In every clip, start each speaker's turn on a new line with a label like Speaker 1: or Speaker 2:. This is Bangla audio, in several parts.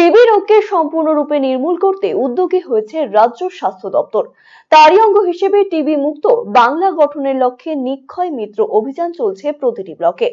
Speaker 1: টিবি রোগকে সম্পূর্ণরূপে নির্মূল করতে উদ্যোগী হয়েছে রাজ্য স্বাস্থ্য দপ্তর। তারই অঙ্গ হিসেবে টিবি মুক্ত বাংলা গঠনের লক্ষ্যে নিক্ষয় মিত্র অভিযান চলছে প্রতিটি ব্লকে।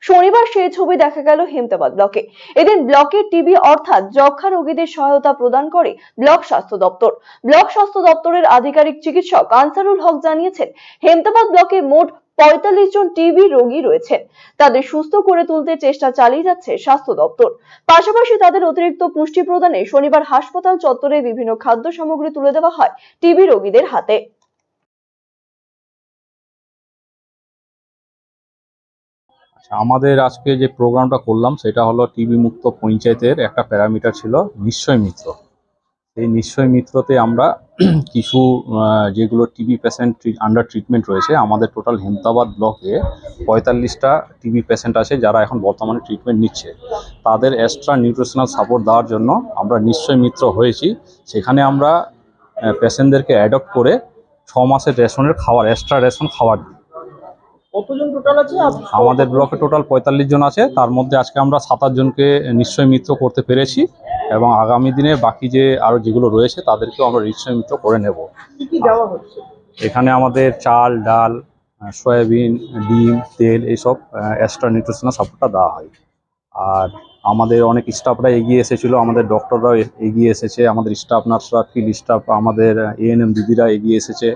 Speaker 1: শনিবার সেই ছবি দেখা গেল হেমতাবাদ ব্লকে। এদিন ব্লকের টিবি অর্থাৎ যক্ষ্মা রোগীদের সহায়তা প্রদান করে ব্লক স্বাস্থ্য দপ্তর। ব্লক স্বাস্থ্য দপ্তরের আধিকারিক চিকিৎসক আনসারুল হক জানিয়েছেন, হেমতাবাদ ব্লকে মোট ৪৫ জন টিবি রোগী রয়েছেন। তাদের সুস্থ করে তুলতে চেষ্টা চালিয়ে যাচ্ছে স্বাস্থ্য দপ্তর। পাশাপাশি তাদের অতিরিক্ত পুষ্টি প্রদানে শনিবার হাসপাতাল চত্বরে বিভিন্ন খাদ্য সামগ্রী তুলে দেওয়া হয় টিবি রোগীদের হাতে।
Speaker 2: আমাদের আজকে যে প্রোগ্রামটা করলাম সেটা হলো টিবি মুক্ত পঞ্চায়েতের একটা প্যারামিটার ছিল নিশ্চয় মিত্র। এই নিশ্চয় মিত্রতে আমরা কিছু যেগুলো টিবি পেশেন্ট আন্ডার ট্রিটমেন্ট রয়েছে, আমাদের টোটাল হেমতাবাদ ব্লকে ৪৫টা টিবি পেশেন্ট আছে যারা এখন বর্তমানে ট্রিটমেন্ট নিচ্ছে। তাদের এক্সট্রা নিউট্রিশনাল সাপোর্ট দেওয়ার জন্য আমরা নিশ্চয় মিত্র হয়েছি। সেখানে আমরা পেশেন্টদেরকে অ্যাডপ্ট করে 6 মাসের রেশনের খাবার, এক্সট্রা রেশন খাবার দিই।
Speaker 3: কতজন টোটাল আছে?
Speaker 2: আমাদের ব্লকে টোটাল ৪৫ জন আছে, তার মধ্যে আজকে আমরা ৭-৮ জনকে নিশ্চয় মিত্র করতে পেরেছি এবং আগামী দিনে বাকি যে আরো যেগুলো রয়েছে তাদেরকেও আমরা নিশ্চয় মিত্র করে নেব।
Speaker 3: কি দেওয়া হচ্ছে?
Speaker 2: এখানে আমাদের চাল, ডাল, সয়াবিন, ডিম, তেল এইসব এক্সট্রা নিউট্রিশনাল সাপোর্টটা দেওয়া হয়। আর আমাদের অনেক স্টাফরা এগিয়ে এসেছিল, আমাদের ডক্টররাও এগিয়ে এসেছে, আমাদের স্টাফ নার্সরা, ফিল্ড স্টাফ, আমাদের এএনএম দিদিরা এগিয়ে এসেছে।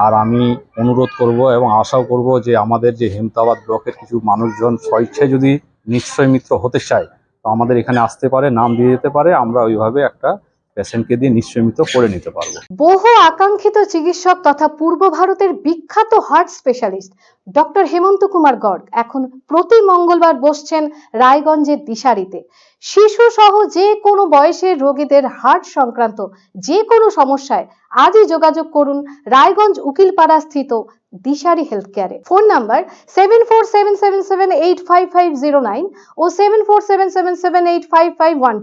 Speaker 2: আর আমি অনুরোধ করব এবং আশাও করব যে আমাদের যে হেমতাবাদ ব্লকের কিছু মানুষজন স্বেচ্ছায় যদি নিশ্চয় মিত্র হতে চায় তো আমাদের এখানে আসতে পারে, নাম দিয়ে যেতে পারে, আমরা ওইভাবে একটা পেশেন্টকে দিয়ে নিশ্চয় মিত্র করে নিতে পারবো।
Speaker 4: বহু আকাঙ্ক্ষিত চিকিৎসক তথা পূর্ব ভারতের বিখ্যাত হার্ট স্পেশালিস্ট ডক্টর হেমন্ত কুমার গর্গ এখন প্রতি মঙ্গলবার বসছেন রায়গঞ্জের দিশারিতে। শিশু সহ যে কোনো বয়সের রোগীদের হার্ট সংক্রান্ত যে কোনো সমস্যায় আজই যোগাযোগ করুন রায়গঞ্জ উকিলপাড়া স্থিত দিশারি হেলথ কেয়ারে। ফোন নাম্বার 7477785509 ও 7477785512।